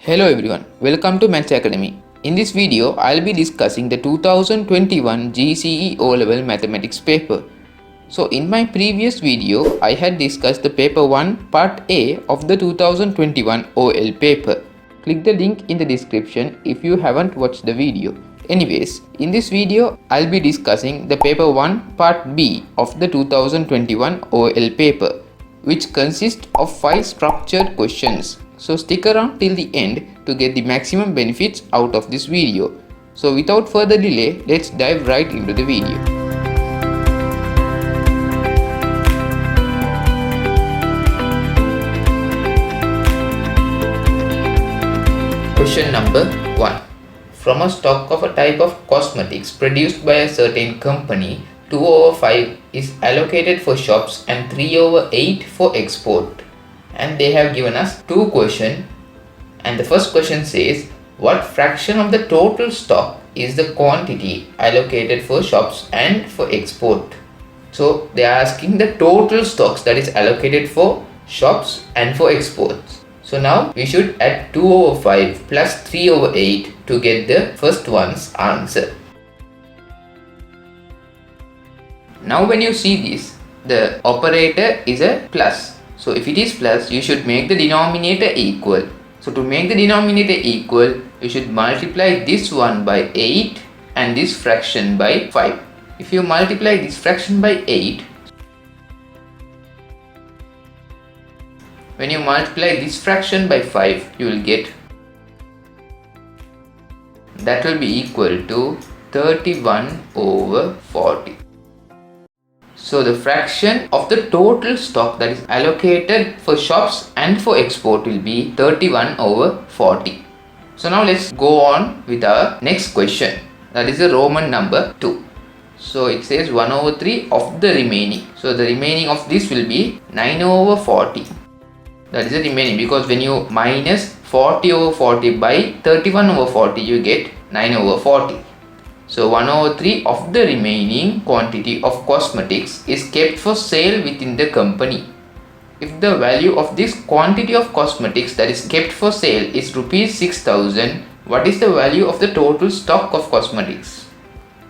Hello everyone, welcome to Maths Academy. In this video, I'll be discussing the 2021 GCE O-Level Mathematics paper. So in my previous video, I had discussed the paper 1 part A of the 2021 OL paper. Click the link in the description if you haven't watched the video. Anyways, in this video, I'll be discussing the paper 1 part B of the 2021 OL paper, which consists of 5 structured questions. So stick around till the end to get the maximum benefits out of this video. So without further delay, let's dive right into the video. Question number 1. From a stock of a type of cosmetics produced by a certain company, 2/5 is allocated for shops and 3/8 for export. And they have given us two questions, and the first question says, what fraction of the total stock is the quantity allocated for shops and for export? So they are asking the total stocks that is allocated for shops and for exports. So now we should add 2/5 plus 3/8 to get the first one's answer. Now when you see this, the operator is a plus. So if it is plus, you should make the denominator equal. So to make the denominator equal, you should multiply this one by 8 and this fraction by 5. If you multiply this fraction by 8, when you multiply this fraction by 5, you will get that will be equal to 31/40. So the fraction of the total stock that is allocated for shops and for export will be 31/40. So now let's go on with our next question. That is the Roman number 2. So it says 1/3 of the remaining. So the remaining of this will be 9/40. That is the remaining, because when you minus 40/40 by 31/40, you get 9/40. So 1/3 of the remaining quantity of cosmetics is kept for sale within the company. If the value of this quantity of cosmetics that is kept for sale is rupees 6,000, what is the value of the total stock of cosmetics?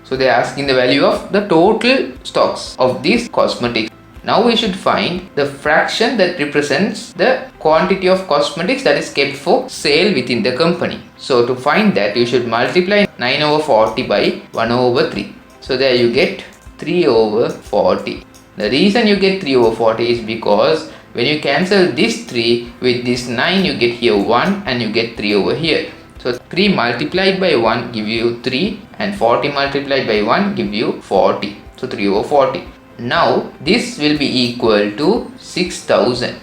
So they are asking the value of the total stocks of these cosmetics. Now we should find the fraction that represents the quantity of cosmetics that is kept for sale within the company. So to find that, you should multiply 9/40 by 1/3. So there you get 3/40. The reason you get 3/40 is because when you cancel this 3 with this 9, you get here 1 and you get 3 over here. So 3 multiplied by 1 give you 3 and 40 multiplied by 1 give you 40. So 3/40. Now this will be equal to 6,000.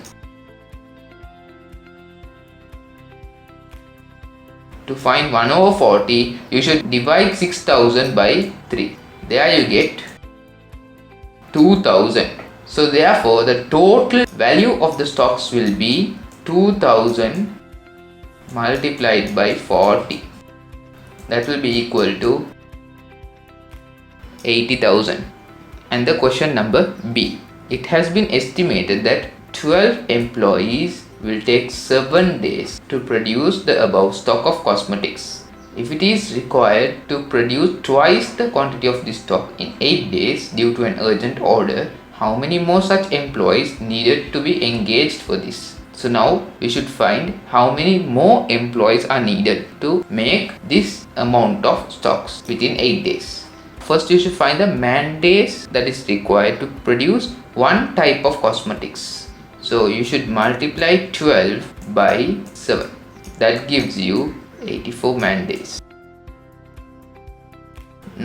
To find 1/40, you should divide 6,000 by 3. There you get 2,000. So therefore the total value of the stocks will be 2,000 multiplied by 40. That will be equal to 80,000. And the question number B. It has been estimated that 12 employees will take 7 days to produce the above stock of cosmetics. If it is required to produce twice the quantity of this stock in 8 days due to an urgent order, how many more such employees needed to be engaged for this? So now we should find how many more employees are needed to make this amount of stocks within 8 days. First, you should find the man days that is required to produce one type of cosmetics. So you should multiply 12 by 7. That gives you 84 man days.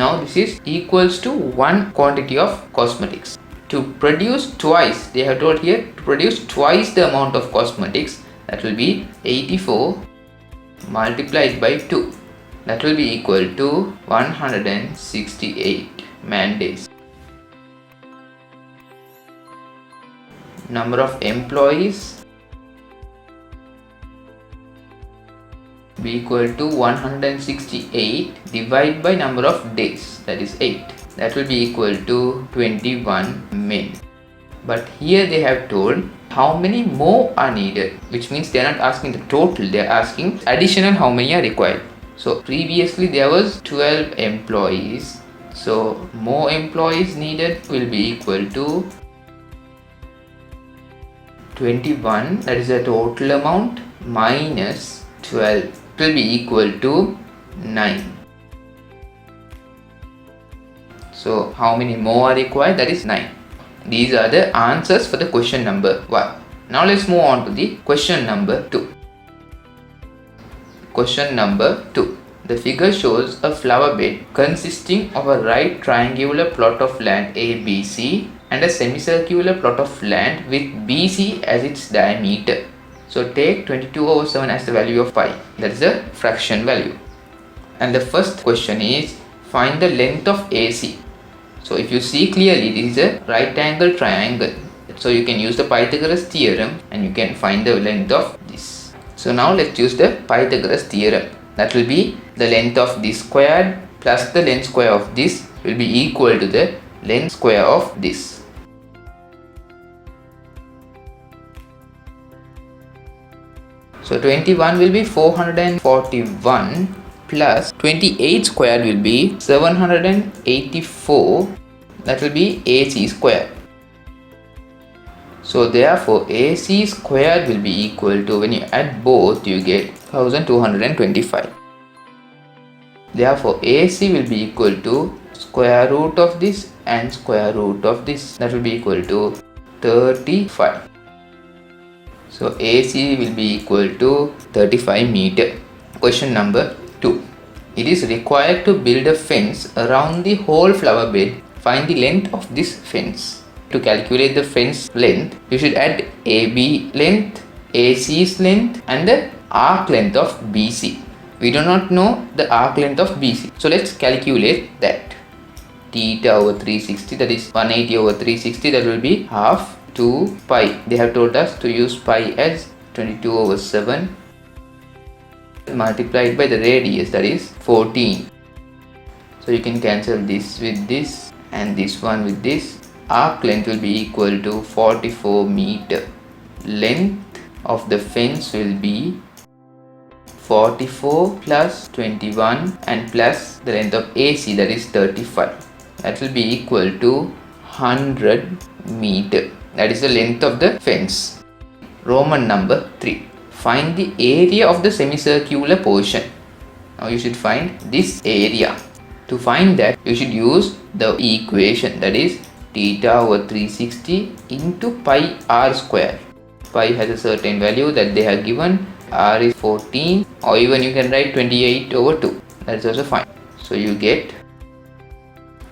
Now this is equals to one quantity of cosmetics. To produce twice, they have told here to produce twice the amount of cosmetics, that will be 84 multiplied by 2. That will be equal to 168 man days. Number of employees be equal to 168 divided by number of days, that is 8. That will be equal to 21 men. But here they have told how many more are needed, which means they are not asking the total, they are asking additional how many are required. So previously there was 12 employees, so more employees needed will be equal to 21, that is the total amount, minus 12, it will be equal to 9. So how many more are required? That is 9. These are the answers for the question number 1. Now let's move on to the question number 2. Question number 2. The figure shows a flower bed consisting of a right triangular plot of land ABC and a semicircular plot of land with BC as its diameter. So take 22/7 as the value of pi, that is the fraction value. And the first question is find the length of AC. So if you see clearly, this is a right angle triangle. So you can use the Pythagoras theorem and you can find the length of this. So now let's use the Pythagoras theorem. That will be the length of this squared plus the length square of this will be equal to the length square of this. So 21 will be 441 plus 28 squared will be 784, that will be AC squared. So therefore AC squared will be equal to, when you add both you get 1225. Therefore AC will be equal to square root of this and square root of this, that will be equal to 35. So AC will be equal to 35 meter. Question number 2. It is required to build a fence around the whole flower bed. Find the length of this fence. To calculate the fence length, you should add AB length, AC's length and the arc length of BC. We do not know the arc length of BC. So let's calculate that. Theta over 360, that is 180 over 360, that will be half 2 pi. They have told us to use pi as 22/7 multiplied by the radius, that is 14. So you can cancel this with this and this one with this. Arc length will be equal to 44 meter. Length of the fence will be 44 plus 21 and plus the length of AC, that is 35. That will be equal to 100 meter. That is the length of the fence. Roman number 3. Find the area of the semicircular portion. Now you should find this area. To find that, you should use the equation, that is theta over 360 into pi r square. Pi has a certain value that they have given. R is 14, or even you can write 28/2. That is also fine. So you get,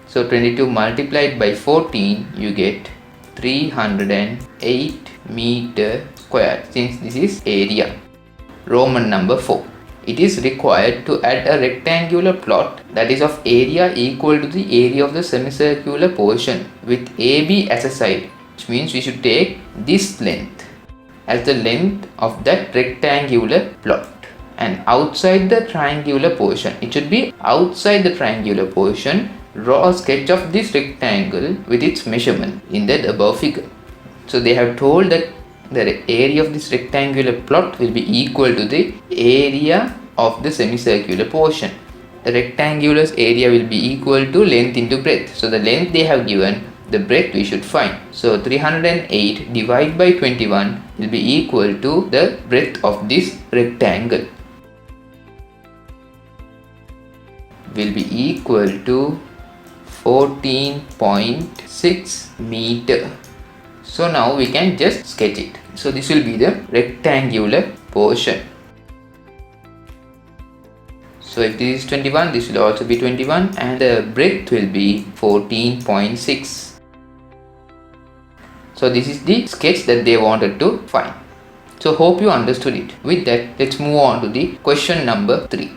so 22 multiplied by 14, you get 308 meter square, since this is area. Roman number 4. It is required to add a rectangular plot that is of area equal to the area of the semicircular portion with AB as a side, which means we should take this length as the length of that rectangular plot, and outside the triangular portion, it should be outside the triangular portion, draw a sketch of this rectangle with its measurement in that above figure. So they have told that the area of this rectangular plot will be equal to the area of the semicircular portion. The rectangular's area will be equal to length into breadth. So the length they have given, the breadth we should find. So 308 divided by 21 will be equal to the breadth of this rectangle. Will be equal to 14.6 meter. So now we can just sketch it. So this will be the rectangular portion. So if this is 21, this will also be 21, and the breadth will be 14.6. So this is the sketch that they wanted to find. So hope you understood it. With that, let's move on to the question number 3.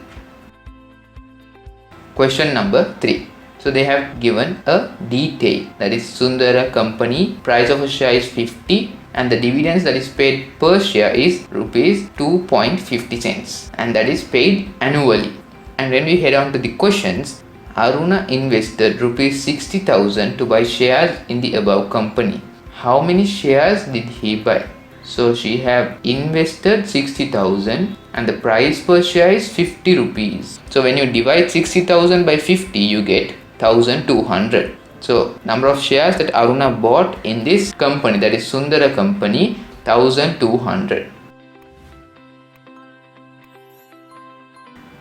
Question number 3. So they have given a detail, that is Sundara company, price of a share is 50 and the dividends that is paid per share is rupees 2.50 cents, and that is paid annually. And when we head on to the questions, Aruna invested rupees 60,000 to buy shares in the above company. how many shares did he buy? So she have invested 60,000 and the price per share is 50 rupees. So when you divide 60,000 by 50, you get 1200. So number of shares that Aruna bought in this company, that is Sundara company, 1200.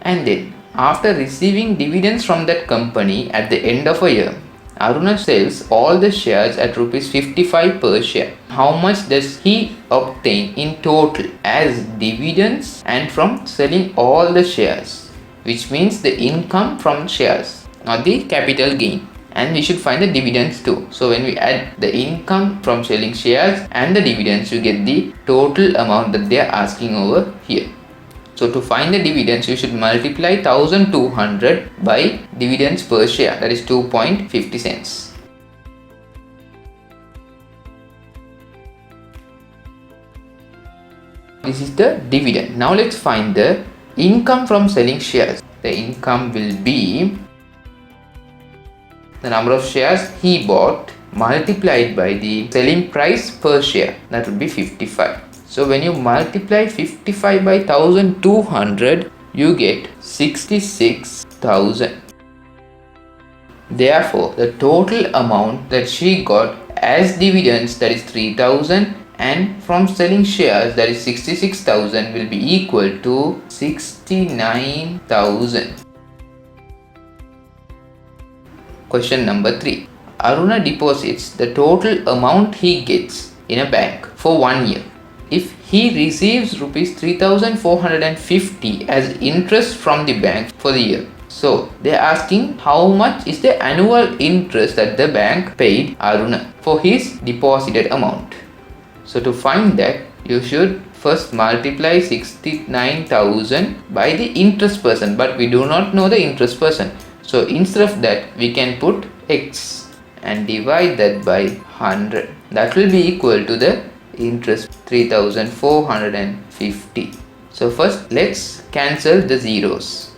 And then after receiving dividends from that company at the end of a year, Aruna sells all the shares at rupees 55 per share. How much does he obtain in total as dividends and from selling all the shares? Which means the income from shares, not the capital gain. And we should find the dividends too. So when we add the income from selling shares and the dividends, you get the total amount that they are asking over here. So to find the dividends, you should multiply 1200 by dividends per share, that is 2.50 cents. This is the dividend. Now let's find the income from selling shares. The income will be the number of shares he bought multiplied by the selling price per share, that would be 55. So when you multiply 55 by 1200, you get 66,000. Therefore, the total amount that she got as dividends, that is 3,000, and from selling shares, that is 66,000, will be equal to 69,000. Question number 3. Aruna deposits the total amount he gets in a bank for 1 year. If he receives rupees 3,450 as interest from the bank for the year. So they are asking how much is the annual interest that the bank paid Aruna for his deposited amount. So to find that, you should first multiply 69,000 by the interest percent, but we do not know the interest percent. So instead of that, we can put x and divide that by 100. That will be equal to the interest 3,450. So first let's cancel the zeros.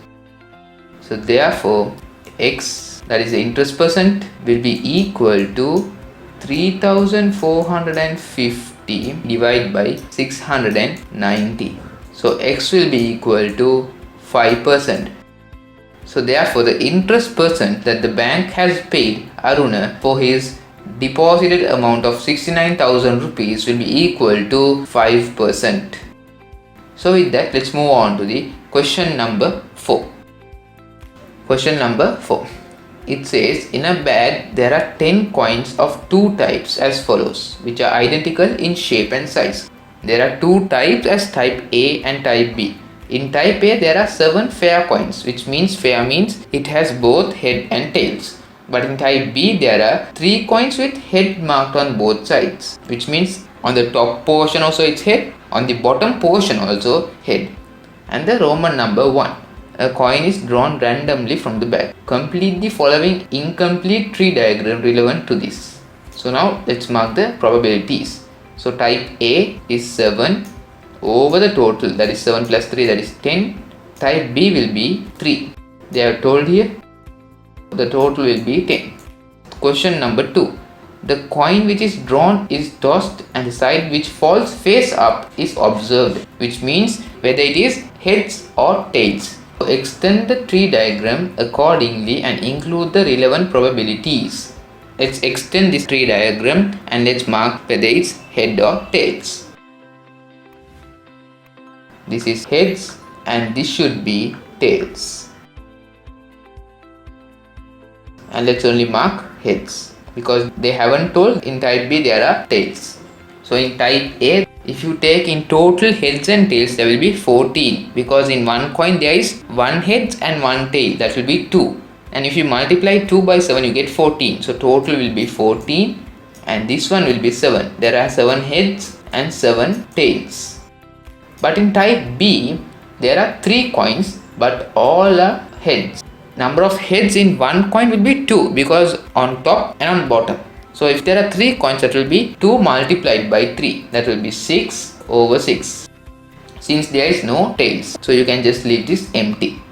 So therefore x, that is the interest percent, will be equal to 3,450 divided by 690. So x will be equal to 5%. So therefore the interest percent that the bank has paid Aruna for his deposited amount of 69,000 rupees will be equal to 5%. So with that, let's move on to the question number 4. Question number 4. It says, in a bag there are 10 coins of two types as follows, which are identical in shape and size. There are two types as type A and type B. In type A there are 7 fair coins, which means fair means it has both head and tails. But in type B there are 3 coins with head marked on both sides, which means on the top portion also it's head, on the bottom portion also head. And the Roman number 1. A coin is drawn randomly from the bag. Complete the following incomplete tree diagram relevant to this. So now let's mark the probabilities. So type A is 7 over the total, that is 7 plus 3, that is 10. Type B will be 3. They are told here. The total will be 10. Question number 2. The coin which is drawn is tossed and the side which falls face up is observed, which means whether it is heads or tails. So extend the tree diagram accordingly and include the relevant probabilities. Let's extend this tree diagram and let's mark whether it's head or tails. This is heads and this should be tails. And let's only mark heads because they haven't told in type B there are tails. So in type A, if you take in total heads and tails, there will be 14 because in one coin there is 1 head and 1 tail, that will be 2. And if you multiply 2 by 7, you get 14. So total will be 14 and this one will be 7. There are 7 heads and 7 tails. But in type B, there are 3 coins but all are heads. Number of heads in one coin will be 2 because on top and on bottom. So if there are 3 coins, that will be 2 multiplied by 3, that will be 6 over 6. Since there is no tails, so you can just leave this empty.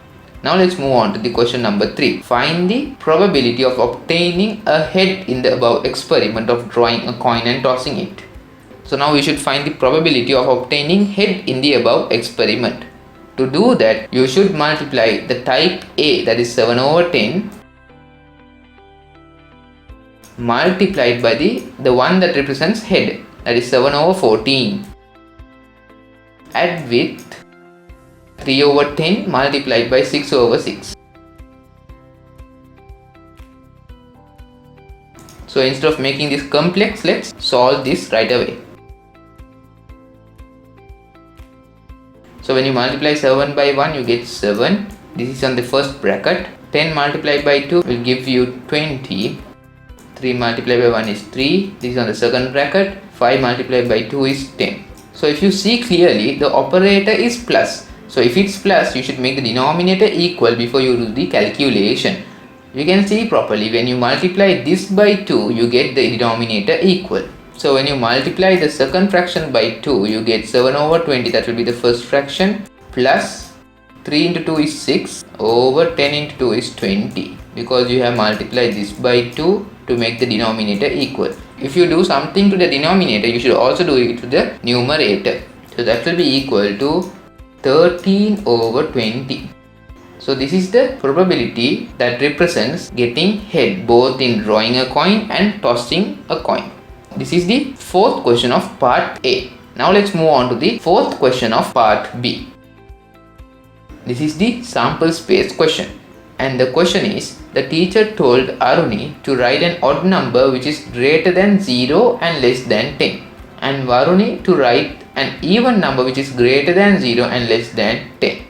Now let's move on to the question number 3. Find the probability of obtaining a head in the above experiment of drawing a coin and tossing it. So now we should find the probability of obtaining head in the above experiment. To do that, you should multiply the type A, that is 7 over 10, multiplied by the one that represents head, that is 7 over 14. Add with 3 over 10 multiplied by 6 over 6. So instead of making this complex, let's solve this right away. So when you multiply 7 by 1, you get 7. This is on the first bracket. 10 multiplied by 2 will give you 20. 3 multiplied by 1 is 3. This is on the second bracket. 5 multiplied by 2 is 10. So if you see clearly, the operator is plus. So if it's plus, you should make the denominator equal before you do the calculation. You can see properly, when you multiply this by 2, you get the denominator equal. So when you multiply the second fraction by 2, you get 7 over 20, that will be the first fraction, plus 3 into 2 is 6, over 10 into 2 is 20, because you have multiplied this by 2 to make the denominator equal. If you do something to the denominator, you should also do it to the numerator. So that will be equal to 13 over 20. So this is the probability that represents getting head both in drawing a coin and tossing a coin. This is the fourth question of part A. Now let's move on to the fourth question of part B. This is the sample space question. And the question is, the teacher told Aruni to write an odd number which is greater than 0 and less than 10. And Varuni to write an even number which is greater than 0 and less than 10.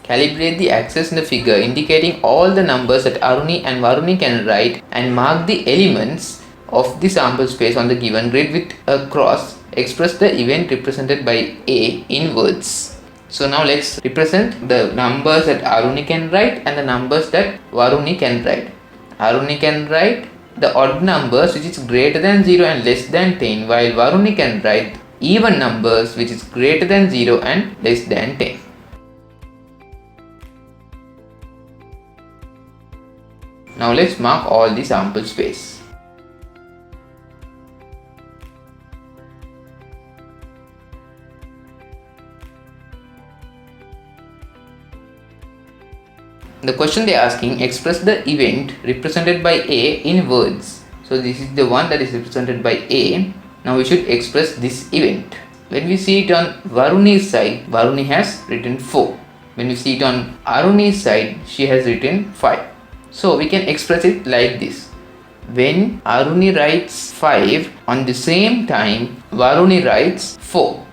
Calibrate the axes in the figure indicating all the numbers that Aruni and Varuni can write and mark the elements of the sample space on the given grid with a cross. Express the event represented by A in words. So now let's represent the numbers that Aruni can write and the numbers that Varuni can write. Aruni can write the odd numbers which is greater than 0 and less than 10, while Varuni can write even numbers which is greater than 0 and less than 10. Now let's mark all the sample space. The question they are asking, express the event represented by A in words. So this is the one that is represented by A. Now we should express this event. When we see it on Varuni's side, Varuni has written 4. When we see it on Aruni's side, she has written 5. So we can express it like this. When Aruni writes 5, on the same time Varuni writes 4.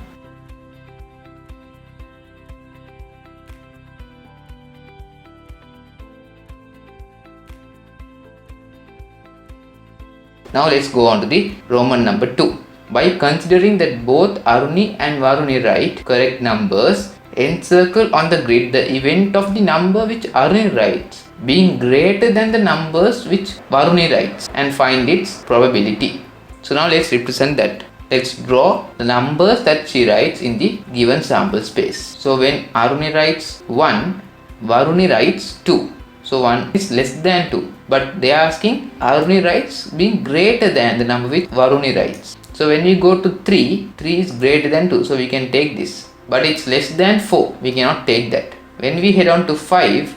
Now let's go on to the Roman number 2. By considering that both Aruni and Varuni write correct numbers, encircle on the grid the event of the number which Aruni writes being greater than the numbers which Varuni writes and find its probability. So now let's represent that. Let's draw the numbers that she writes in the given sample space. So when Aruni writes 1, Varuni writes 2. So 1 is less than 2. But they are asking Aruni writes being greater than the number which Varuni writes. So when we go to 3, 3 is greater than 2. So we can take this. But it's less than 4. We cannot take that. When we head on to 5,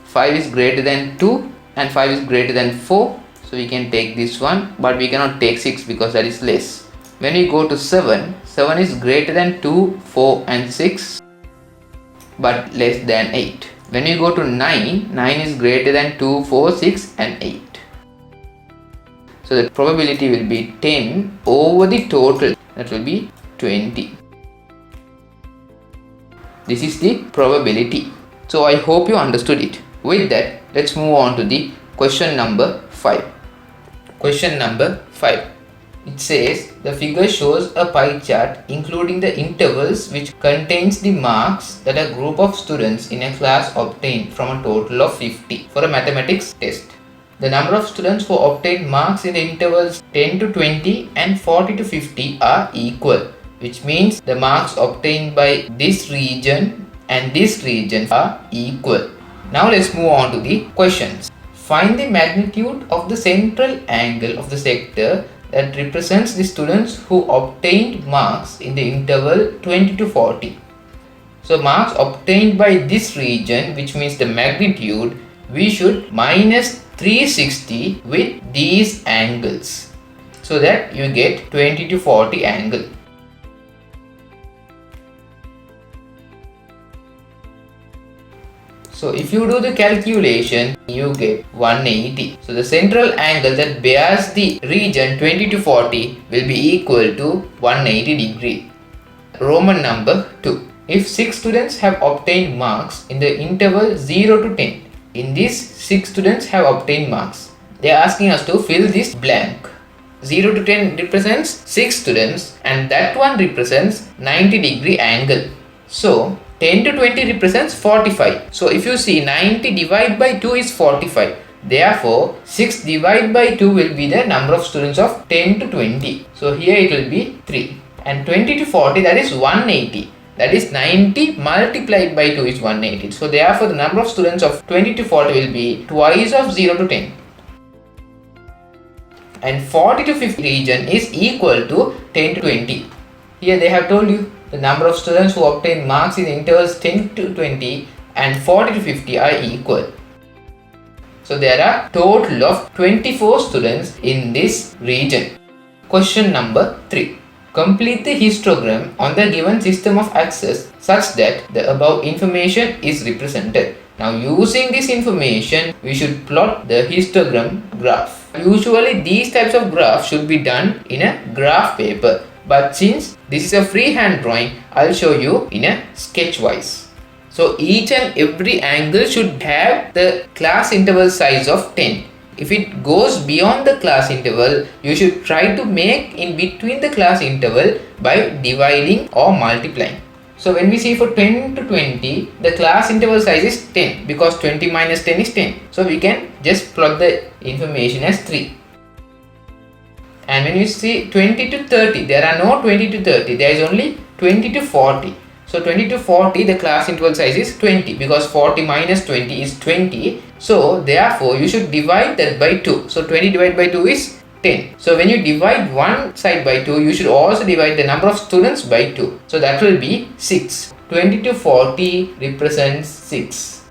5 is greater than 2 and 5 is greater than 4. So we can take this one. But we cannot take 6 because that is less. When we go to 7, 7 is greater than 2, 4 and 6 but less than 8. When we go to 9, 9 is greater than 2, 4, 6 and 8. So the probability will be 10 over the total, that will be 20. This is the probability. So I hope you understood it. With that, let's move on to the question number 5. Question number 5. It says the figure shows a pie chart including the intervals which contains the marks that a group of students in a class obtained from a total of 50 for a mathematics test. The number of students who obtained marks in the intervals 10 to 20 and 40 to 50 are equal, which means the marks obtained by this region and this region are equal. Now let's move on to the questions. Find the magnitude of the central angle of the sector that represents the students who obtained marks in the interval 20 to 40. So marks obtained by this region, which means the magnitude, we should minus 360 with these angles, so that you get 20 to 40 angle. So if you do the calculation, you get 180. So the central angle that bears the region 20 to 40 will be equal to 180 degree. Roman number 2. If 6 students have obtained marks in the interval 0 to 10, in this 6 students have obtained marks. They are asking us to fill this blank. 0 to 10 represents 6 students and that one represents 90 degree angle. So 10 to 20 represents 45. So if you see, 90 divided by 2 is 45. Therefore 6 divided by 2 will be the number of students of 10 to 20. So here it will be 3. And 20 to 40, that is 180. That is 90 multiplied by 2 is 180. So therefore the number of students of 20 to 40 will be twice of 0 to 10. And 40 to 50 region is equal to 10 to 20. Here they have told you the number of students who obtain marks in the intervals 10 to 20 and 40 to 50 are equal. So there are total of 24 students in this region. Question number 3. Complete the histogram on the given system of access such that the above information is represented. Now using this information, we should plot the histogram graph. Usually these types of graphs should be done in a graph paper. But since this is a freehand drawing, I'll show you in a sketch wise. So each and every angle should have the class interval size of 10. If it goes beyond the class interval, you should try to make in between the class interval by dividing or multiplying. So when we see for 10 to 20, the class interval size is 10 because 20 minus 10 is 10. So we can just plot the information as 3. And when you see 20 to 30, there are no 20 to 30, there is only 20 to 40. So 20 to 40, the class interval size is 20 because 40 minus 20 is 20. So therefore you should divide that by 2. So 20 divided by 2 is 10. So when you divide one side by 2, you should also divide the number of students by 2. So that will be 6. 20 to 40 represents 6.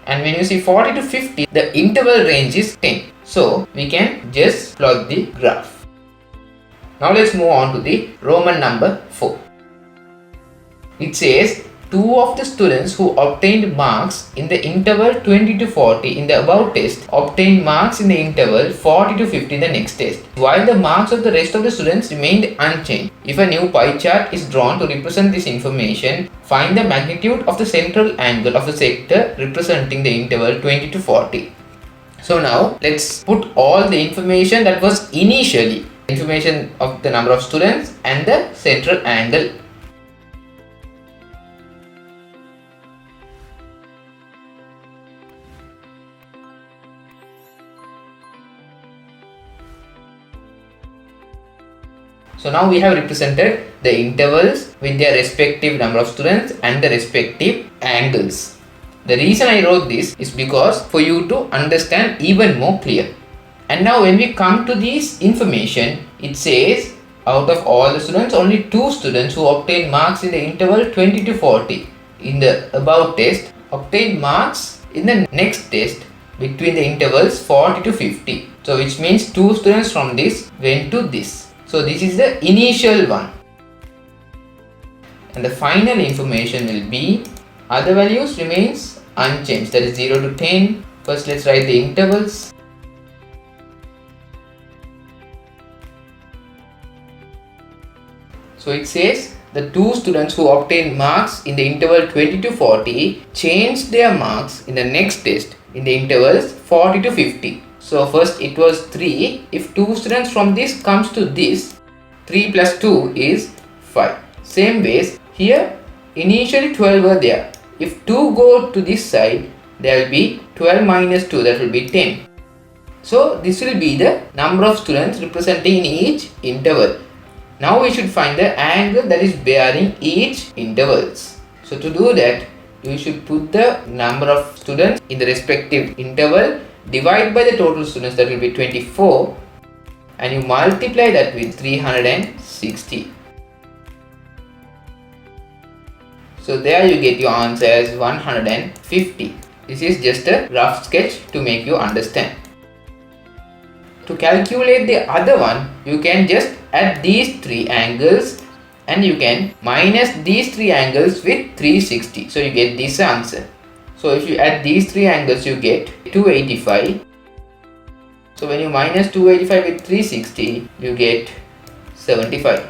And when you see 40 to 50, the interval range is 10. So we can just plot the graph. Now let's move on to the Roman number 4. It says 2 of the students who obtained marks in the interval 20 to 40 in the above test obtained marks in the interval 40 to 50 in the next test, while the marks of the rest of the students remained unchanged. If a new pie chart is drawn to represent this information, find the magnitude of the central angle of the sector representing the interval 20 to 40. So now let's put all the information that was initially, information of the number of students and the central angle. So now we have represented the intervals with their respective number of students and the respective angles. The reason I wrote this is because for you to understand even more clear. And now when we come to this information, it says out of all the students, only 2 students who obtained marks in the interval 20 to 40 in the above test obtained marks in the next test between the intervals 40 to 50. So which means 2 students from this went to this. So this is the initial one. And the final information will be other values remains unchanged, that is 0 to 10. First let's write the intervals. So it says the 2 students who obtained marks in the interval 20 to 40 changed their marks in the next test in the intervals 40 to 50. So first it was 3. If 2 students from this comes to this, 3 plus 2 is 5. Same ways, here initially 12 were there. If 2 go to this side, there will be 12 minus 2, that will be 10. So this will be the number of students representing in each interval. Now we should find the angle that is bearing each intervals. So to do that, you should put the number of students in the respective interval, divide by the total students, that will be 24, and you multiply that with 360. So there you get your answer as 150. This is just a rough sketch to make you understand. To calculate the other one, you can just add these three angles and you can minus these three angles with 360. So you get this answer. So if you add these three angles, you get 285. So when you minus 285 with 360, you get 75.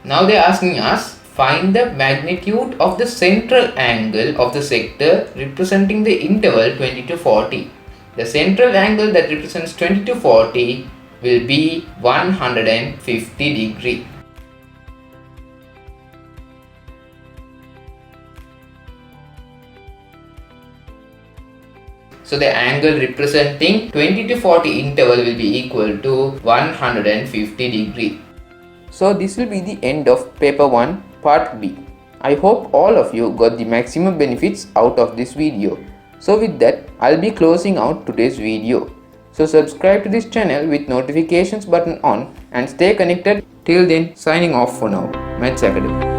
Now they are asking us, find the magnitude of the central angle of the sector representing the interval 20 to 40. The central angle that represents 20 to 40 will be 150 degree. So the angle representing 20 to 40 interval will be equal to 150 degree. So this will be the end of paper 1 part B. I hope all of you got the maximum benefits out of this video. So with that, I'll be closing out today's video. So subscribe to this channel with notifications button on and stay connected. Till then, signing off for now. Maths Academy.